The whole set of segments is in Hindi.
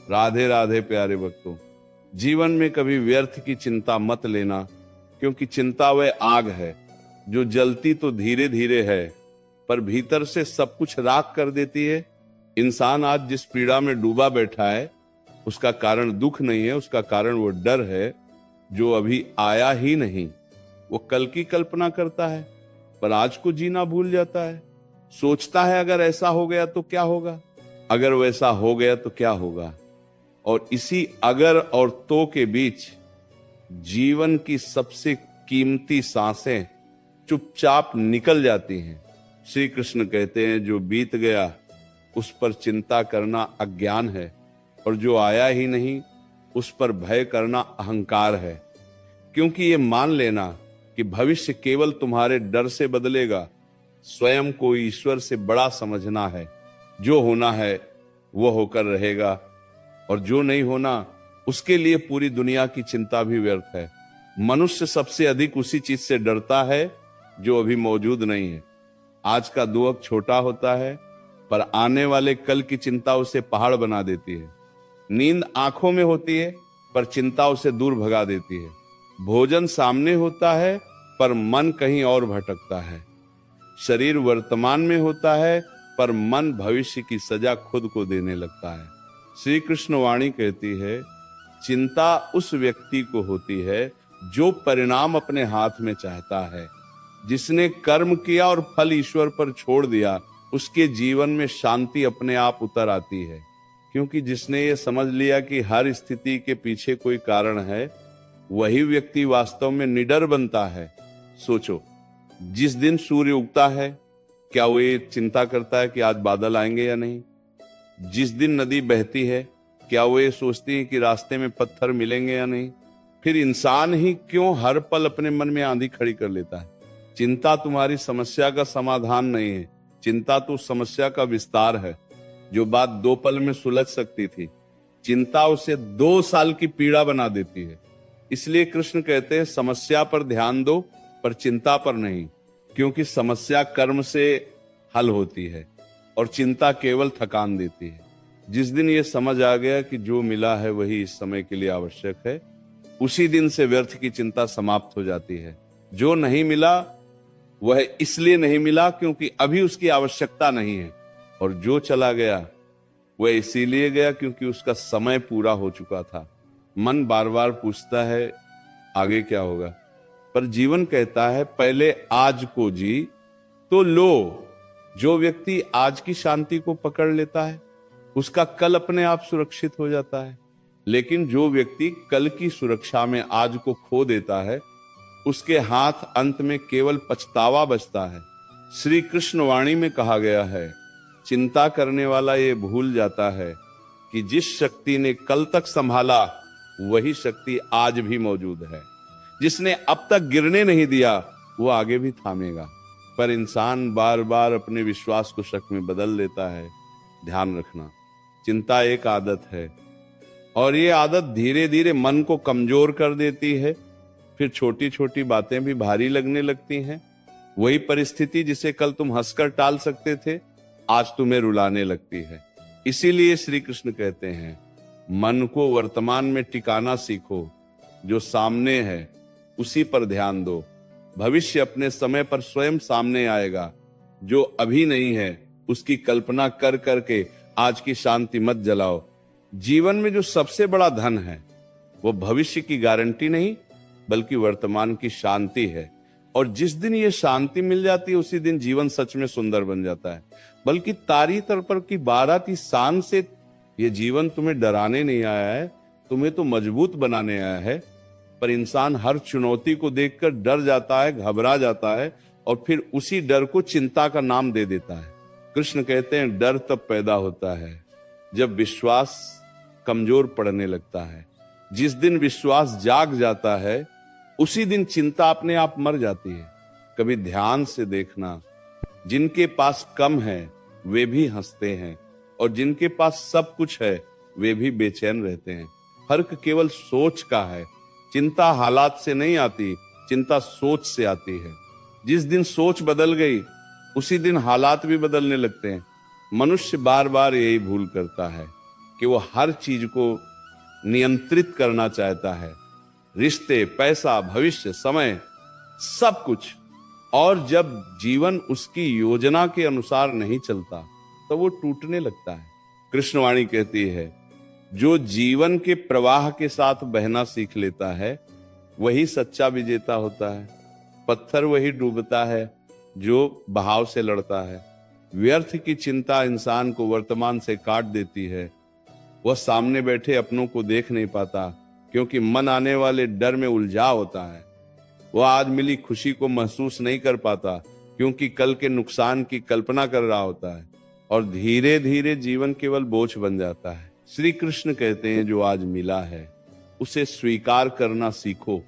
राधे राधे प्यारे भक्तों। जीवन में कभी व्यर्थ की चिंता मत लेना, क्योंकि चिंता वह आग है जो जलती तो धीरे धीरे है, पर भीतर से सब कुछ राख कर देती है। इंसान आज जिस पीड़ा में डूबा बैठा है, उसका कारण दुख नहीं है, उसका कारण वो डर है जो अभी आया ही नहीं। वो कल की कल्पना करता है, पर आज को जीना भूल जाता है। सोचता है अगर ऐसा हो गया तो क्या होगा, अगर वैसा हो गया तो क्या होगा। और इसी अगर और तो के बीच जीवन की सबसे कीमती सांसें चुपचाप निकल जाती हैं। श्री कृष्ण कहते हैं, जो बीत गया उस पर चिंता करना अज्ञान है, और जो आया ही नहीं उस पर भय करना अहंकार है। क्योंकि ये मान लेना कि भविष्य केवल तुम्हारे डर से बदलेगा, स्वयं को ईश्वर से बड़ा समझना है। जो होना है वो होकर रहेगा, और जो नहीं होना उसके लिए पूरी दुनिया की चिंता भी व्यर्थ है। मनुष्य सबसे अधिक उसी चीज से डरता है जो अभी मौजूद नहीं है। आज का दुख छोटा होता है, पर आने वाले कल की चिंता उसे पहाड़ बना देती है। नींद आंखों में होती है, पर चिंता उसे दूर भगा देती है। भोजन सामने होता है, पर मन कहीं और भटकता है। शरीर वर्तमान में होता है, पर मन भविष्य की सजा खुद को देने लगता है। श्री कृष्ण वाणी कहती है, चिंता उस व्यक्ति को होती है जो परिणाम अपने हाथ में चाहता है। जिसने कर्म किया और फल ईश्वर पर छोड़ दिया, उसके जीवन में शांति अपने आप उतर आती है। क्योंकि जिसने ये समझ लिया कि हर स्थिति के पीछे कोई कारण है, वही व्यक्ति वास्तव में निडर बनता है। सोचो, जिस दिन सूर्य उगता है, क्या वो ये चिंता करता है कि आज बादल आएंगे या नहीं? जिस दिन नदी बहती है, क्या वो ये सोचती है कि रास्ते में पत्थर मिलेंगे या नहीं? फिर इंसान ही क्यों हर पल अपने मन में आंधी खड़ी कर लेता है? चिंता तुम्हारी समस्या का समाधान नहीं है, चिंता तो समस्या का विस्तार है। जो बात 2 पल में सुलझ सकती थी, चिंता उसे 2 साल की पीड़ा बना देती है। इसलिए कृष्ण कहते हैं, समस्या पर ध्यान दो पर चिंता पर नहीं। क्योंकि समस्या कर्म से हल होती है और चिंता केवल थकान देती है। जिस दिन ये समझ आ गया कि जो मिला है वही इस समय के लिए आवश्यक है, उसी दिन से व्यर्थ की चिंता समाप्त हो जाती है। जो नहीं मिला वह इसलिए नहीं मिला क्योंकि अभी उसकी आवश्यकता नहीं है, और जो चला गया वह इसीलिए गया क्योंकि उसका समय पूरा हो चुका था। मन बार बार पूछता है आगे क्या होगा, पर जीवन कहता है पहले आज को जी तो लो। जो व्यक्ति आज की शांति को पकड़ लेता है, उसका कल अपने आप सुरक्षित हो जाता है। लेकिन जो व्यक्ति कल की सुरक्षा में आज को खो देता है, उसके हाथ अंत में केवल पछतावा बचता है। श्री कृष्ण वाणी में कहा गया है, चिंता करने वाला ये भूल जाता है कि जिस शक्ति ने कल तक संभाला वही शक्ति आज भी मौजूद है। जिसने अब तक गिरने नहीं दिया वो आगे भी थामेगा। पर इंसान बार बार अपने विश्वास को शक में बदल लेता है। ध्यान रखना, चिंता एक आदत है, और ये आदत धीरे धीरे मन को कमजोर कर देती है। फिर छोटी छोटी बातें भी भारी लगने लगती हैं। वही परिस्थिति जिसे कल तुम हंसकर टाल सकते थे, आज तुम्हें रुलाने लगती है। इसीलिए श्री कृष्ण कहते हैं, मन को वर्तमान में टिकाना सीखो। जो सामने है उसी पर ध्यान दो। भविष्य अपने समय पर स्वयं सामने आएगा। जो अभी नहीं है उसकी कल्पना कर करके आज की शांति मत जलाओ। जीवन में जो सबसे बड़ा धन है वो भविष्य की गारंटी नहीं बल्कि वर्तमान की शांति है। और जिस दिन ये शांति मिल जाती है उसी दिन जीवन सच में सुंदर बन जाता है। बल्कि तारी तर की बारात की शान से ये जीवन तुम्हें डराने नहीं आया है, तुम्हें तो मजबूत बनाने आया है। पर इंसान हर चुनौती को देखकर डर जाता है, घबरा जाता है, और फिर उसी डर को चिंता का नाम दे देता है। कृष्ण कहते हैं, डर तब पैदा होता है जब विश्वास कमजोर पड़ने लगता है। जिस दिन विश्वास जाग जाता है उसी दिन चिंता अपने आप मर जाती है। कभी ध्यान से देखना, जिनके पास कम है वे भी हंसते हैं, और जिनके पास सब कुछ है वे भी बेचैन रहते हैं। फर्क केवल सोच का है। चिंता हालात से नहीं आती, चिंता सोच से आती है। जिस दिन सोच बदल गई उसी दिन हालात भी बदलने लगते हैं। मनुष्य बार बार यही भूल करता है। कि वो हर चीज को नियंत्रित करना चाहता है, रिश्ते, पैसा, भविष्य, समय, सब कुछ। और जब जीवन उसकी योजना के अनुसार नहीं चलता तो वो टूटने लगता है। कृष्णवाणी कहती है, जो जीवन के प्रवाह के साथ बहना सीख लेता है वही सच्चा विजेता होता है। पत्थर वही डूबता है जो बहाव से लड़ता है। व्यर्थ की चिंता इंसान को वर्तमान से काट देती है। वह सामने बैठे अपनों को देख नहीं पाता, क्योंकि मन आने वाले डर में उलझा होता है। वह आज मिली खुशी को महसूस नहीं कर पाता, क्योंकि कल के नुकसान की कल्पना कर रहा होता है। और धीरे धीरे जीवन केवल बोझ बन जाता है। श्री कृष्ण कहते हैं, जो आज मिला है उसे स्वीकार करना सीखो।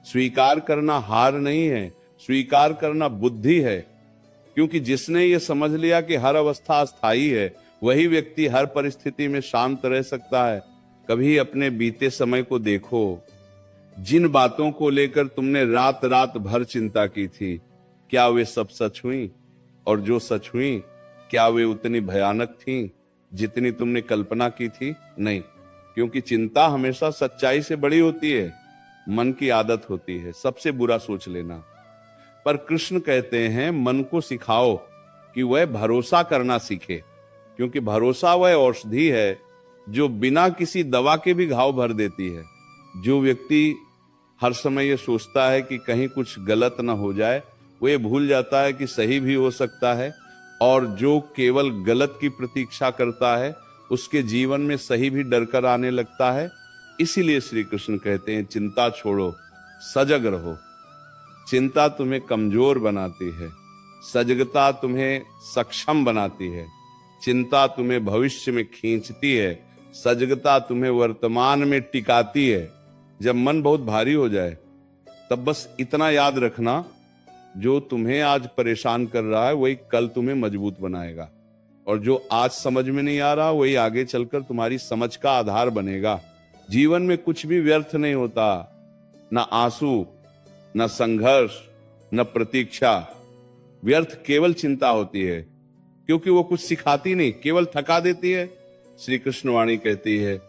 स्वीकार करना हार नहीं है, स्वीकार करना बुद्धि है। क्योंकि जिसने ये समझ लिया कि हर अवस्था अस्थायी है, वही व्यक्ति हर परिस्थिति में शांत रह सकता है। कभी अपने बीते समय को देखो। जिन बातों को लेकर तुमने रात रात भर चिंता की थी, क्या वे सब सच हुई? और जो सच हुई, क्या वे उतनी भयानक थीं जितनी तुमने कल्पना की थी? नहीं, क्योंकि चिंता हमेशा सच्चाई से बड़ी होती है। मन की आदत होती है सबसे बुरा सोच लेना। पर कृष्ण कहते हैं, मन को सिखाओ कि वह भरोसा करना सीखे, क्योंकि भरोसा वह औषधि है जो बिना किसी दवा के भी घाव भर देती है। जो व्यक्ति हर समय ये सोचता है कि कहीं कुछ गलत ना हो जाए, वो ये भूल जाता है कि सही भी हो सकता है। और जो केवल गलत की प्रतीक्षा करता है, उसके जीवन में सही भी डर कर आने लगता है। इसीलिए श्री कृष्ण कहते हैं, चिंता छोड़ो, सजग रहो। चिंता तुम्हें कमजोर बनाती है, सजगता तुम्हें सक्षम बनाती है। चिंता तुम्हें भविष्य में खींचती है, सजगता तुम्हें वर्तमान में टिकाती है। जब मन बहुत भारी हो जाए तब बस इतना याद रखना, जो तुम्हें आज परेशान कर रहा है वही कल तुम्हें मजबूत बनाएगा, और जो आज समझ में नहीं आ रहा वही आगे चलकर तुम्हारी समझ का आधार बनेगा। जीवन में कुछ भी व्यर्थ नहीं होता, ना आंसू, न संघर्ष, न प्रतीक्षा। व्यर्थ केवल चिंता होती है, क्योंकि वो कुछ सिखाती नहीं, केवल थका देती है। श्री कृष्ण वाणी कहती है,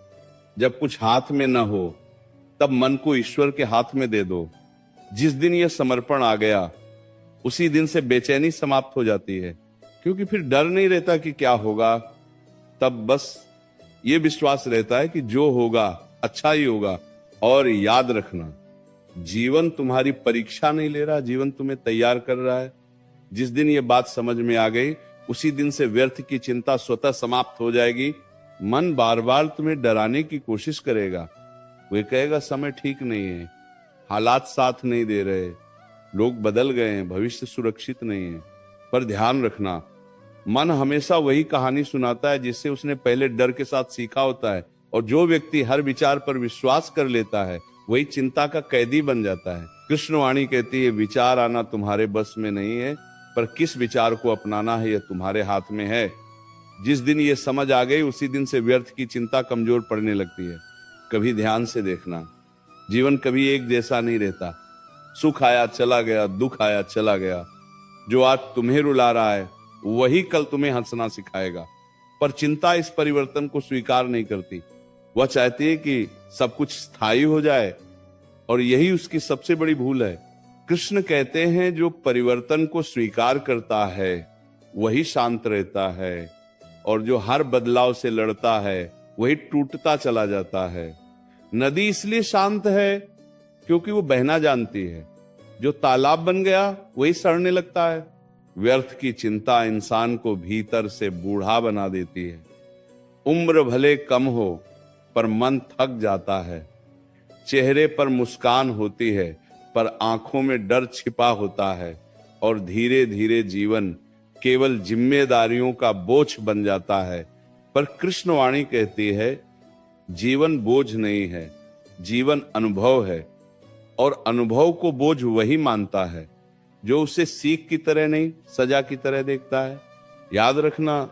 जब कुछ हाथ में न हो तब मन को ईश्वर के हाथ में दे दो। जिस दिन यह समर्पण आ गया, उसी दिन से बेचैनी समाप्त हो जाती है, क्योंकि फिर डर नहीं रहता कि क्या होगा। तब बस ये विश्वास रहता है कि जो होगा अच्छा ही होगा। और याद रखना, जीवन तुम्हारी परीक्षा नहीं ले रहा, जीवन तुम्हें तैयार कर रहा है। जिस दिन ये बात समझ में आ गई, उसी दिन से व्यर्थ की चिंता स्वतः समाप्त हो जाएगी। मन बार बार तुम्हें डराने की कोशिश करेगा। वे कहेगा समय ठीक नहीं है, हालात साथ नहीं दे रहे, लोग बदल गए हैं, भविष्य सुरक्षित नहीं है। पर ध्यान रखना, मन हमेशा वही कहानी सुनाता है जिससे उसने पहले डर के साथ सीखा होता है। और जो व्यक्ति हर विचार पर विश्वास कर लेता है, वही चिंता का कैदी बन जाता है। कृष्णवाणी कहती है, विचार आना तुम्हारे बस में नहीं है, पर किस विचार को अपनाना है यह तुम्हारे हाथ में है। जिस दिन ये समझ आ गई, उसी दिन से व्यर्थ की चिंता कमजोर पड़ने लगती है। कभी ध्यान से देखना, जीवन कभी एक जैसा नहीं रहता। सुख आया चला गया, दुख आया चला गया। जो आज तुम्हें रुला रहा है वही कल तुम्हें हंसना सिखाएगा। पर चिंता इस परिवर्तन को स्वीकार नहीं करती। वह चाहती है कि सब कुछ स्थायी हो जाए, और यही उसकी सबसे बड़ी भूल है। कृष्ण कहते हैं, जो परिवर्तन को स्वीकार करता है वही शांत रहता है, और जो हर बदलाव से लड़ता है वही टूटता चला जाता है। नदी इसलिए शांत है क्योंकि वो बहना जानती है। जो तालाब बन गया वही सड़ने लगता है। व्यर्थ की चिंता इंसान को भीतर से बूढ़ा बना देती है। उम्र भले कम हो पर मन थक जाता है। चेहरे पर मुस्कान होती है पर आंखों में डर छिपा होता है, और धीरे धीरे जीवन केवल जिम्मेदारियों का बोझ बन जाता है। पर कृष्णवाणी कहती है, जीवन बोझ नहीं है, जीवन अनुभव है। और अनुभव को बोझ वही मानता है जो उसे सीख की तरह नहीं, सजा की तरह देखता है। याद रखना,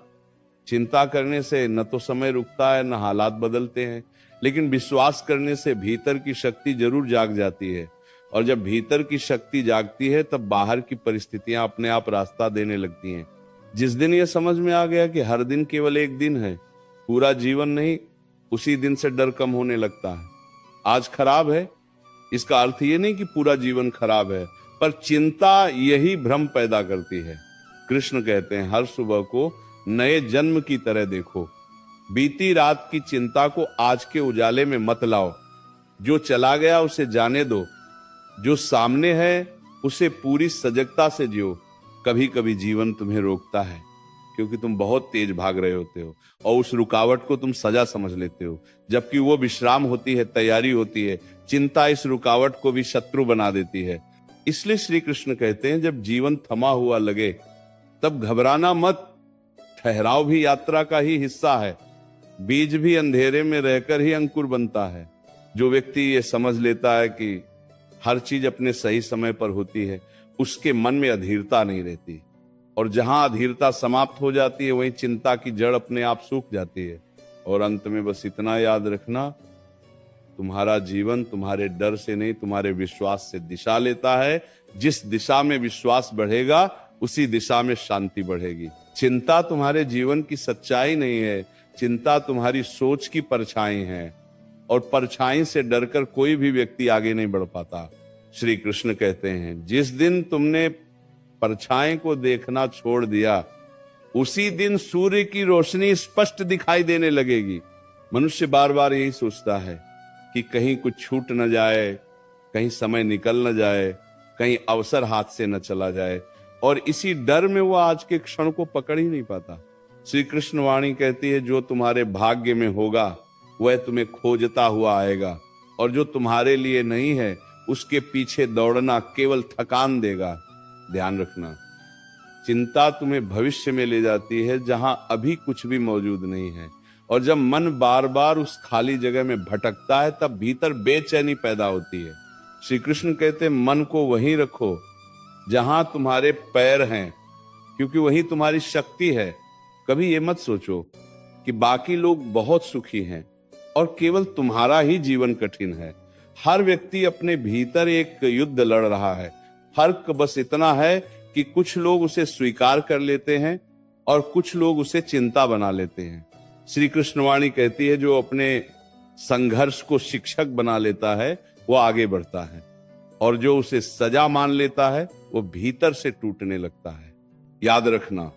चिंता करने से न तो समय रुकता है, न हालात बदलते हैं, लेकिन विश्वास करने से भीतर की शक्ति जरूर जाग जाती है। और जब भीतर की शक्ति जागती है, तब बाहर की परिस्थितियां अपने आप रास्ता देने लगती हैं। जिस दिन यह समझ में आ गया कि हर दिन केवल एक दिन है, पूरा जीवन नहीं, उसी दिन से डर कम होने लगता है। आज खराब है, इसका अर्थ ये नहीं कि पूरा जीवन खराब है, पर चिंता यही भ्रम पैदा करती है। कृष्ण कहते हैं हर सुबह को नए जन्म की तरह देखो। बीती रात की चिंता को आज के उजाले में मत लाओ। जो चला गया उसे जाने दो, जो सामने है उसे पूरी सजगता से जियो। कभी कभी जीवन तुम्हें रोकता है क्योंकि तुम बहुत तेज भाग रहे होते हो और उस रुकावट को तुम सजा समझ लेते हो, जबकि वो विश्राम होती है, तैयारी होती है। चिंता इस रुकावट को भी शत्रु बना देती है। इसलिए श्री कृष्ण कहते हैं जब जीवन थमा हुआ लगे तब घबराना मत। ठहराव भी यात्रा का ही हिस्सा है। बीज भी अंधेरे में रहकर ही अंकुर बनता है। जो व्यक्ति ये समझ लेता है कि हर चीज अपने सही समय पर होती है, उसके मन में अधीरता नहीं रहती, और जहां अधीरता समाप्त हो जाती है वहीं चिंता की जड़ अपने आप सूख जाती है। और अंत में बस इतना याद रखना, तुम्हारा जीवन तुम्हारे डर से नहीं, तुम्हारे विश्वास से दिशा लेता है। जिस दिशा में विश्वास बढ़ेगा उसी दिशा में शांति बढ़ेगी। चिंता तुम्हारे जीवन की सच्चाई नहीं है, चिंता तुम्हारी सोच की परछाई है, और परछाई से डरकर कोई भी व्यक्ति आगे नहीं बढ़ पाता। श्री कृष्ण कहते हैं जिस दिन तुमने परछाई को देखना छोड़ दिया उसी दिन सूर्य की रोशनी स्पष्ट दिखाई देने लगेगी। मनुष्य बार बार यही सोचता है कि कहीं कुछ छूट न जाए, कहीं समय निकल न जाए, कहीं अवसर हाथ से न चला जाए, और इसी डर में वो आज के क्षण को पकड़ ही नहीं पाता। श्री कृष्ण वाणी कहती है जो तुम्हारे भाग्य में होगा वह तुम्हें खोजता हुआ आएगा, और जो तुम्हारे लिए नहीं है उसके पीछे दौड़ना केवल थकान देगा। ध्यान रखना, चिंता तुम्हें भविष्य में ले जाती है जहां अभी कुछ भी मौजूद नहीं है, और जब मन बार बार उस खाली जगह में भटकता है तब भीतर बेचैनी पैदा होती है। श्री कृष्ण कहते हैं मन को वहीं रखो जहां तुम्हारे पैर हैं, क्योंकि वहीं तुम्हारी शक्ति है। कभी ये मत सोचो कि बाकी लोग बहुत सुखी हैं और केवल तुम्हारा ही जीवन कठिन है। हर व्यक्ति अपने भीतर एक युद्ध लड़ रहा है। फर्क बस इतना है कि कुछ लोग उसे स्वीकार कर लेते हैं और कुछ लोग उसे चिंता बना लेते हैं। श्री कृष्णवाणी कहती है जो अपने संघर्ष को शिक्षक बना लेता है वो आगे बढ़ता है, और जो उसे सजा मान लेता है वो भीतर से टूटने लगता है। याद रखना,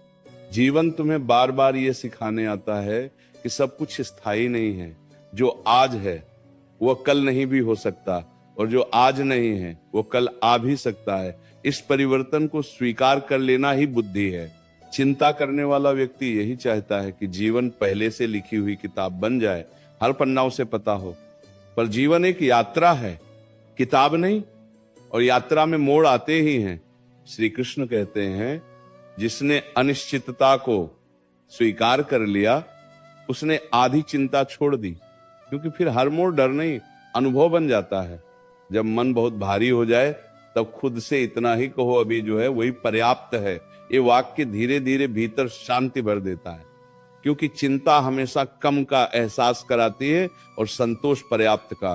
जीवन तुम्हें बार बार ये सिखाने आता है कि सब कुछ स्थायी नहीं है। जो आज है वह कल नहीं भी हो सकता, और जो आज नहीं है वो कल आ भी सकता है। इस परिवर्तन को स्वीकार कर लेना ही बुद्धि है। चिंता करने वाला व्यक्ति यही चाहता है कि जीवन पहले से लिखी हुई किताब बन जाए, हर पन्ना उसे पता हो। पर जीवन एक यात्रा है, किताब नहीं, और यात्रा में मोड़ आते ही हैं। श्री कृष्ण कहते हैं जिसने अनिश्चितता को स्वीकार कर लिया उसने आधी चिंता छोड़ दी, क्योंकि फिर हर मोड़ डर नहीं, अनुभव बन जाता है। जब मन बहुत भारी हो जाए तब खुद से इतना ही कहो अभी जो है वही पर्याप्त है। ये वाक्य धीरे धीरे भीतर शांति भर देता है, क्योंकि चिंता हमेशा कम का एहसास कराती है और संतोष पर्याप्त का।